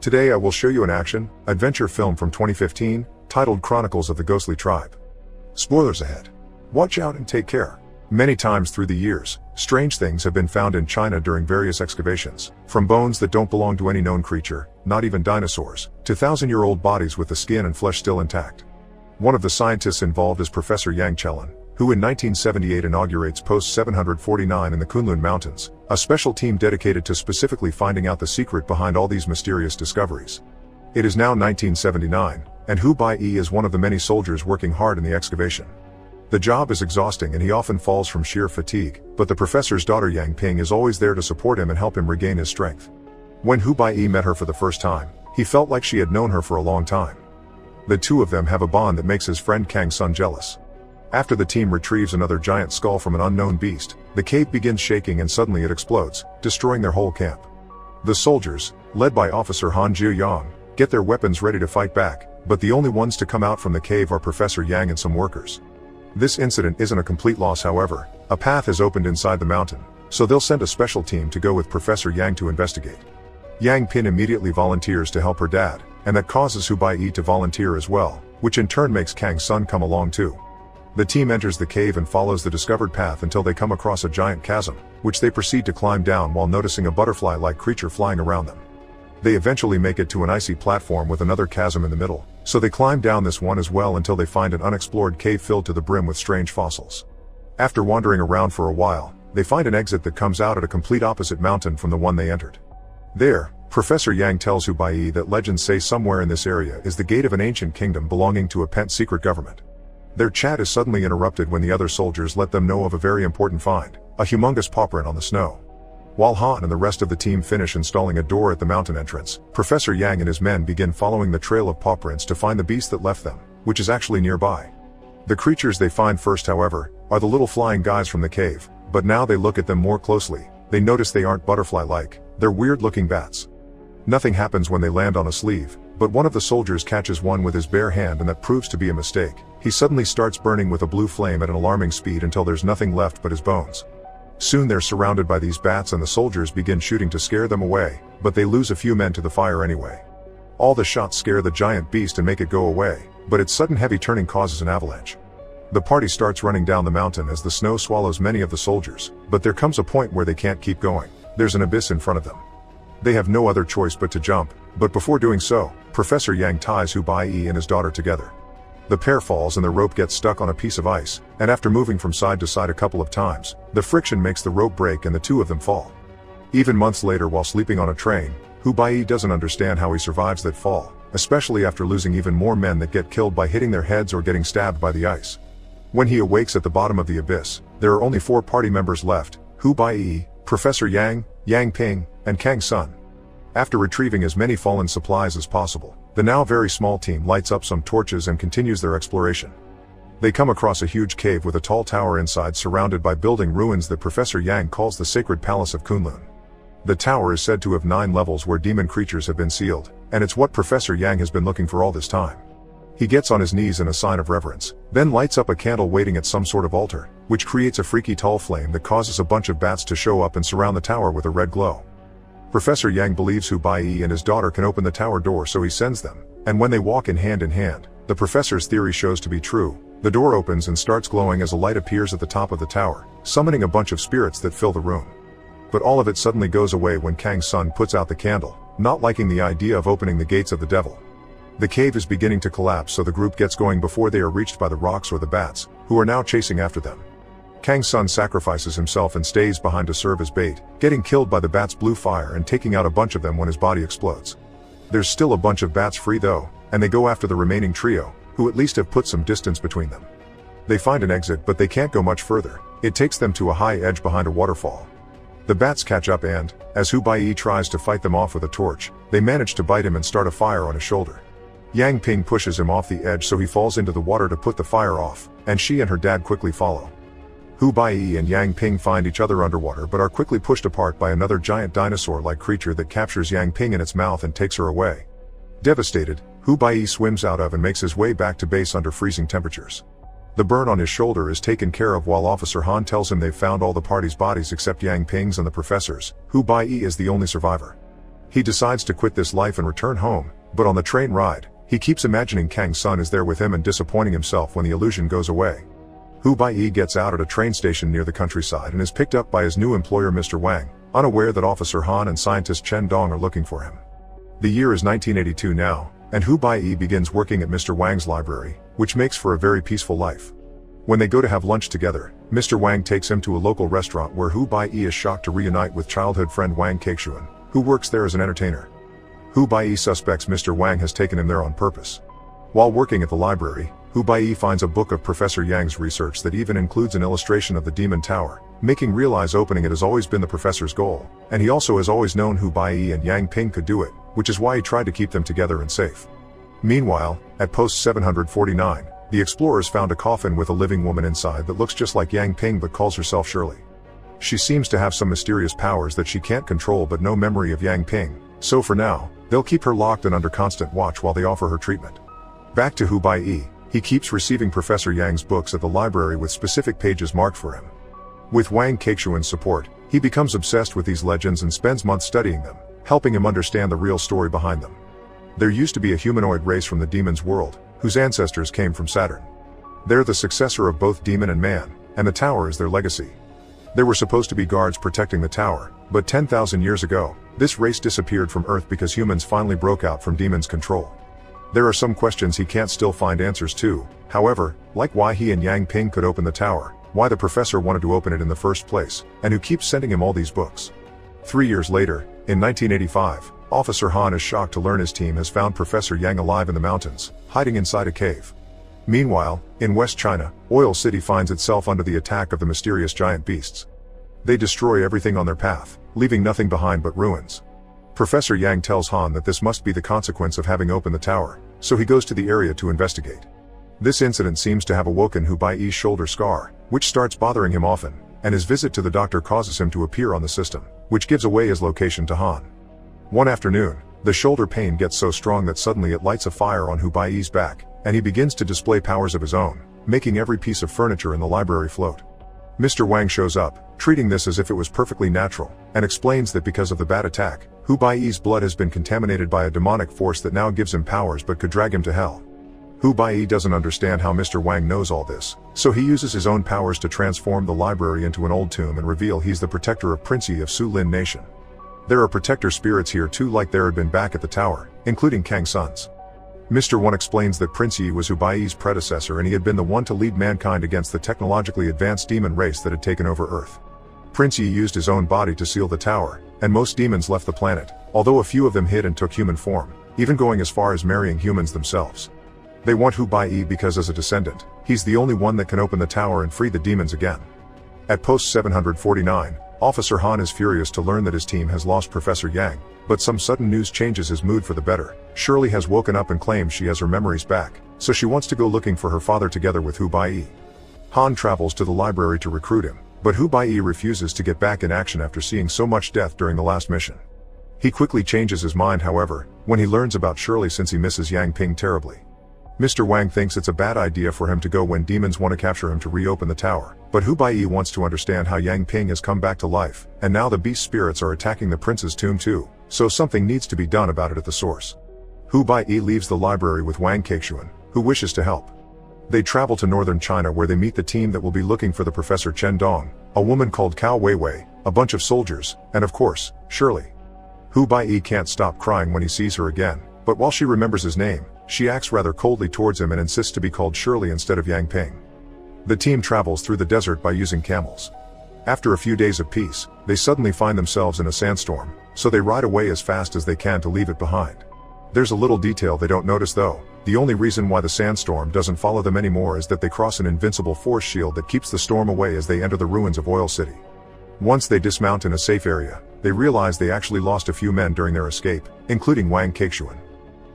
Today I will show you an action-adventure film from 2015, titled Chronicles of the Ghostly Tribe. Spoilers ahead. Watch out and take care. Many times through the years, strange things have been found in China during various excavations, from bones that don't belong to any known creature, not even dinosaurs, to thousand-year-old bodies with the skin and flesh still intact. One of the scientists involved is Professor Yang Chelin, who in 1978 inaugurates Post 749 in the Kunlun Mountains, a special team dedicated to specifically finding out the secret behind all these mysterious discoveries. It is now 1979, and Hu Bai-yi is one of the many soldiers working hard in the excavation. The job is exhausting and he often falls from sheer fatigue, but the professor's daughter Yang Ping is always there to support him and help him regain his strength. When Hu Bai-yi met her for the first time, he felt like she had known her for a long time. The two of them have a bond that makes his friend Kang Sun jealous. After the team retrieves another giant skull from an unknown beast, the cave begins shaking and suddenly it explodes, destroying their whole camp. The soldiers, led by Officer Han Jiuyang, get their weapons ready to fight back, but the only ones to come out from the cave are Professor Yang and some workers. This incident isn't a complete loss, however. A path has opened inside the mountain, so they'll send a special team to go with Professor Yang to investigate. Yang Pin immediately volunteers to help her dad, and that causes Hu Bai-yi to volunteer as well, which in turn makes Kang Sun come along too. The team enters the cave and follows the discovered path until they come across a giant chasm, which they proceed to climb down while noticing a butterfly-like creature flying around them. They eventually make it to an icy platform with another chasm in the middle, so they climb down this one as well until they find an unexplored cave filled to the brim with strange fossils. After wandering around for a while, they find an exit that comes out at a complete opposite mountain from the one they entered. There, Professor Yang tells Hu Bai-yi that legends say somewhere in this area is the gate of an ancient kingdom belonging to a pent secret government. Their chat is suddenly interrupted when the other soldiers let them know of a very important find, a humongous paw print on the snow. While Han and the rest of the team finish installing a door at the mountain entrance, Professor Yang and his men begin following the trail of paw prints to find the beast that left them, which is actually nearby. The creatures they find first, however, are the little flying guys from the cave, but now they look at them more closely, they notice they aren't butterfly-like, they're weird-looking bats. Nothing happens when they land on a sleeve, but one of the soldiers catches one with his bare hand and that proves to be a mistake. He suddenly starts burning with a blue flame at an alarming speed until there's nothing left but his bones. Soon they're surrounded by these bats and the soldiers begin shooting to scare them away, but they lose a few men to the fire anyway. All the shots scare the giant beast and make it go away, but its sudden heavy turning causes an avalanche. The party starts running down the mountain as the snow swallows many of the soldiers, but there comes a point where they can't keep going. There's an abyss in front of them. They have no other choice but to jump, but before doing so, Professor Yang ties Hu Bai-yi and his daughter together. The pair falls and the rope gets stuck on a piece of ice, and after moving from side to side a couple of times, the friction makes the rope break and the two of them fall. Even months later while sleeping on a train, Hu Bai-yi doesn't understand how he survives that fall, especially after losing even more men that get killed by hitting their heads or getting stabbed by the ice. When he awakes at the bottom of the abyss, there are only 4 party members left: Hu Bai-yi, Professor Yang, Yang Ping, and Kang Sun. After retrieving as many fallen supplies as possible, the now very small team lights up some torches and continues their exploration. They come across a huge cave with a tall tower inside surrounded by building ruins that Professor Yang calls the Sacred Palace of Kunlun. The tower is said to have 9 levels where demon creatures have been sealed, and it's what Professor Yang has been looking for all this time. He gets on his knees in a sign of reverence, then lights up a candle waiting at some sort of altar, which creates a freaky tall flame that causes a bunch of bats to show up and surround the tower with a red glow. Professor Yang believes Hu Bai-yi and his daughter can open the tower door, so he sends them, and when they walk in hand, the professor's theory shows to be true. The door opens and starts glowing as a light appears at the top of the tower, summoning a bunch of spirits that fill the room. But all of it suddenly goes away when Kang Sun puts out the candle, not liking the idea of opening the gates of the devil. The cave is beginning to collapse, so the group gets going before they are reached by the rocks or the bats, who are now chasing after them. Kang Sun sacrifices himself and stays behind to serve as bait, getting killed by the bats' blue fire and taking out a bunch of them when his body explodes. There's still a bunch of bats free though, and they go after the remaining trio, who at least have put some distance between them. They find an exit, but they can't go much further. It takes them to a high edge behind a waterfall. The bats catch up and, as Hu Bai-yi tries to fight them off with a torch, they manage to bite him and start a fire on his shoulder. Yang Ping pushes him off the edge so he falls into the water to put the fire off, and she and her dad quickly follow. Hu Bai-yi and Yang Ping find each other underwater but are quickly pushed apart by another giant dinosaur-like creature that captures Yang Ping in its mouth and takes her away. Devastated, Hu Bai-yi swims out of and makes his way back to base under freezing temperatures. The burn on his shoulder is taken care of while Officer Han tells him they've found all the party's bodies except Yang Ping's and the professor's. Hu Bai-yi is the only survivor. He decides to quit this life and return home, but on the train ride, he keeps imagining Kang's son is there with him and disappointing himself when the illusion goes away. Hu Baiyi gets out at a train station near the countryside and is picked up by his new employer Mr. Wang, unaware that Officer Han and scientist Chen Dong are looking for him. The year is 1982 now, and Hu Baiyi begins working at Mr. Wang's library, which makes for a very peaceful life. When they go to have lunch together, Mr. Wang takes him to a local restaurant where Hu Baiyi is shocked to reunite with childhood friend Wang Kexuan, who works there as an entertainer. Hu Baiyi suspects Mr. Wang has taken him there on purpose. While working at the library, Hu Baiyi finds a book of Professor Yang's research that even includes an illustration of the Demon Tower, making realize opening it has always been the professor's goal, and he also has always known Hu Baiyi and Yang Ping could do it, which is why he tried to keep them together and safe. Meanwhile, at post 749, the explorers found a coffin with a living woman inside that looks just like Yang Ping but calls herself Shirley. She seems to have some mysterious powers that she can't control but no memory of Yang Ping, so for now, they'll keep her locked and under constant watch while they offer her treatment. Back to Hu Baiyi, he keeps receiving Professor Yang's books at the library with specific pages marked for him. With Wang Kexuan's support, he becomes obsessed with these legends and spends months studying them, helping him understand the real story behind them. There used to be a humanoid race from the demon's world, whose ancestors came from Saturn. They're the successor of both demon and man, and the tower is their legacy. There were supposed to be guards protecting the tower, but 10,000 years ago, this race disappeared from Earth because humans finally broke out from demons' control. There are some questions he can't still find answers to, however, like why he and Yang Ping could open the tower, why the professor wanted to open it in the first place, and who keeps sending him all these books. 3 years later, in 1985, Officer Han is shocked to learn his team has found Professor Yang alive in the mountains, hiding inside a cave. Meanwhile, in West China, Oil City finds itself under the attack of the mysterious giant beasts. They destroy everything on their path, leaving nothing behind but ruins. Professor Yang tells Han that this must be the consequence of having opened the tower, so he goes to the area to investigate. This incident seems to have awoken Hu Baiyi's shoulder scar, which starts bothering him often, and his visit to the doctor causes him to appear on the system, which gives away his location to Han. One afternoon, the shoulder pain gets so strong that suddenly it lights a fire on Hu Baiyi's back, and he begins to display powers of his own, making every piece of furniture in the library float. Mr. Wang shows up, treating this as if it was perfectly natural, and explains that because of the bad attack, Hu Baiyi's blood has been contaminated by a demonic force that now gives him powers but could drag him to hell. Hu Baiyi doesn't understand how Mr. Wang knows all this, so he uses his own powers to transform the library into an old tomb and reveal he's the protector of Prince Yi of Su Lin Nation. There are protector spirits here too, like there had been back at the tower, including Kang's sons. Mr. One explains that Prince Yi was Hu Baiyi's predecessor and he had been the one to lead mankind against the technologically advanced demon race that had taken over Earth. Prince Yi used his own body to seal the tower, and most demons left the planet, although a few of them hid and took human form, even going as far as marrying humans themselves. They want Hu Baiyi because as a descendant, he's the only one that can open the tower and free the demons again. At post 749, Officer Han is furious to learn that his team has lost Professor Yang, but some sudden news changes his mood for the better. Shirley has woken up and claims she has her memories back, so she wants to go looking for her father together with Hu Baiyi. Han travels to the library to recruit him, but Hu Baiyi refuses to get back in action after seeing so much death during the last mission. He quickly changes his mind, however, when he learns about Shirley since he misses Yang Ping terribly. Mr. Wang thinks it's a bad idea for him to go when demons want to capture him to reopen the tower, but Hu Baiyi wants to understand how Yang Ping has come back to life, and now the beast spirits are attacking the prince's tomb too, so something needs to be done about it at the source. Hu Baiyi leaves the library with Wang Kexuan, who wishes to help. They travel to northern China where they meet the team that will be looking for the Professor Chen Dong, a woman called Cao Weiwei, a bunch of soldiers, and of course, Shirley. Hu Baiyi can't stop crying when he sees her again, but while she remembers his name, she acts rather coldly towards him and insists to be called Shirley instead of Yang Ping. The team travels through the desert by using camels. After a few days of peace, they suddenly find themselves in a sandstorm, so they ride away as fast as they can to leave it behind. There's a little detail they don't notice though. The only reason why the sandstorm doesn't follow them anymore is that they cross an invincible force shield that keeps the storm away as they enter the ruins of Oil City. Once they dismount in a safe area, they realize they actually lost a few men during their escape, including Wang Kexuan.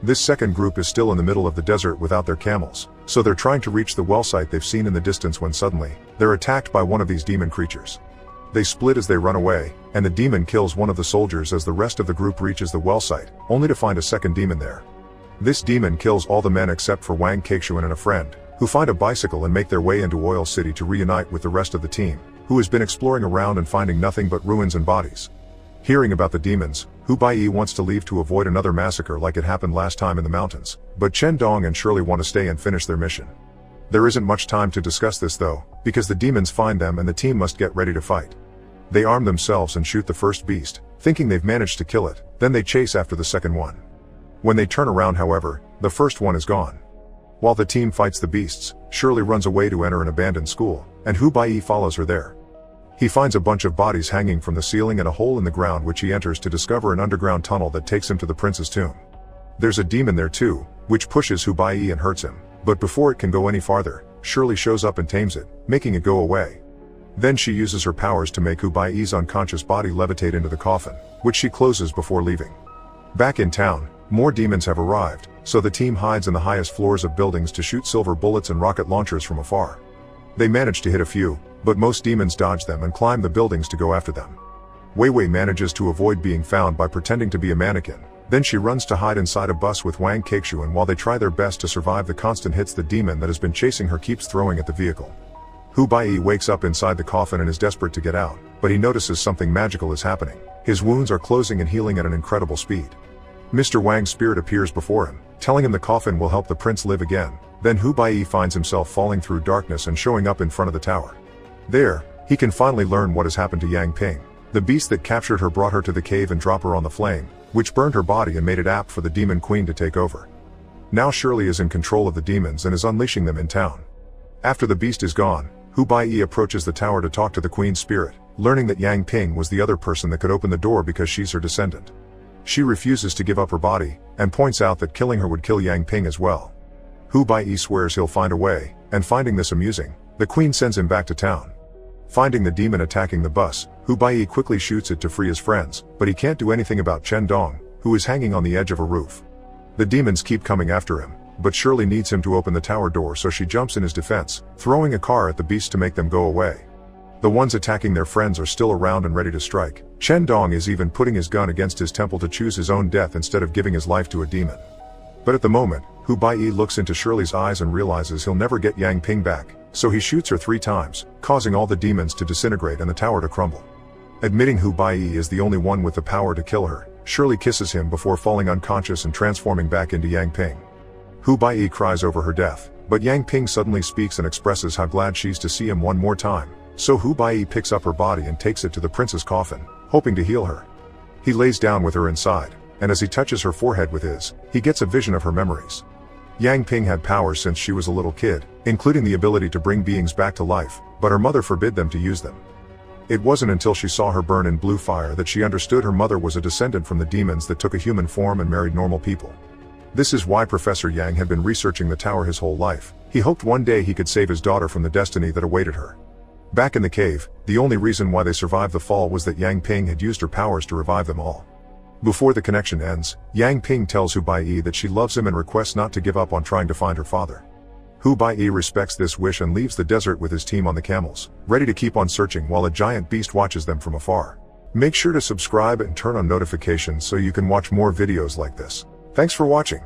This second group is still in the middle of the desert without their camels, so they're trying to reach the well site they've seen in the distance when suddenly, they're attacked by one of these demon creatures. They split as they run away, and the demon kills one of the soldiers as the rest of the group reaches the well site, only to find a second demon there. This demon kills all the men except for Wang Kexuan and a friend, who find a bicycle and make their way into Oil City to reunite with the rest of the team, who has been exploring around and finding nothing but ruins and bodies. Hearing about the demons, Hu Baiyi wants to leave to avoid another massacre like it happened last time in the mountains, but Chen Dong and Shirley want to stay and finish their mission. There isn't much time to discuss this though, because the demons find them and the team must get ready to fight. They arm themselves and shoot the first beast, thinking they've managed to kill it, then they chase after the second one. When they turn around however, the first one is gone. While the team fights the beasts, Shirley runs away to enter an abandoned school, and Hu Baiyi follows her there. He finds a bunch of bodies hanging from the ceiling and a hole in the ground which he enters to discover an underground tunnel that takes him to the prince's tomb. There's a demon there too, which pushes Hu Baiyi and hurts him, but before it can go any farther, Shirley shows up and tames it, making it go away. Then she uses her powers to make Hu Baiyi's unconscious body levitate into the coffin, which she closes before leaving. Back in town, more demons have arrived, so the team hides in the highest floors of buildings to shoot silver bullets and rocket launchers from afar. They manage to hit a few, but most demons dodge them and climb the buildings to go after them. Wei Wei manages to avoid being found by pretending to be a mannequin, then she runs to hide inside a bus with Wang Kexu, and while they try their best to survive the constant hits the demon that has been chasing her keeps throwing at the vehicle. Hu Baiyi wakes up inside the coffin and is desperate to get out, but he notices something magical is happening. His wounds are closing and healing at an incredible speed. Mr. Wang's spirit appears before him, telling him the coffin will help the prince live again. Then Hu Baiyi finds himself falling through darkness and showing up in front of the tower. There, he can finally learn what has happened to Yang Ping. The beast that captured her brought her to the cave and dropped her on the flame, which burned her body and made it apt for the demon queen to take over. Now Shirley is in control of the demons and is unleashing them in town. After the beast is gone, Hu Baiyi approaches the tower to talk to the queen's spirit, learning that Yang Ping was the other person that could open the door because she's her descendant. She refuses to give up her body, and points out that killing her would kill Yang Ping as well. Hu Baiyi swears he'll find a way, and finding this amusing, the queen sends him back to town. Finding the demon attacking the bus, Hu Baiyi quickly shoots it to free his friends, but he can't do anything about Chen Dong, who is hanging on the edge of a roof. The demons keep coming after him, but Shirley needs him to open the tower door, so she jumps in his defense, throwing a car at the beast to make them go away. The ones attacking their friends are still around and ready to strike. Chen Dong is even putting his gun against his temple to choose his own death instead of giving his life to a demon. But at the moment, Hu Baiyi looks into Shirley's eyes and realizes he'll never get Yang Ping back, so he shoots her 3 times, causing all the demons to disintegrate and the tower to crumble. Admitting Hu Baiyi is the only one with the power to kill her, Shirley kisses him before falling unconscious and transforming back into Yang Ping. Hu Baiyi cries over her death, but Yang Ping suddenly speaks and expresses how glad she's to see him one more time, so Hu Baiyi picks up her body and takes it to the prince's coffin, hoping to heal her. He lays down with her inside, and as he touches her forehead with his, he gets a vision of her memories. Yang Ping had powers since she was a little kid, including the ability to bring beings back to life, but her mother forbid them to use them. It wasn't until she saw her burn in blue fire that she understood her mother was a descendant from the demons that took a human form and married normal people. This is why Professor Yang had been researching the tower his whole life. He hoped one day he could save his daughter from the destiny that awaited her. Back in the cave, the only reason why they survived the fall was that Yang Ping had used her powers to revive them all. Before the connection ends, Yang Ping tells Hu Baiyi that she loves him and requests not to give up on trying to find her father. Hu Baiyi respects this wish and leaves the desert with his team on the camels, ready to keep on searching while a giant beast watches them from afar. Make sure to subscribe and turn on notifications so you can watch more videos like this. Thanks for watching.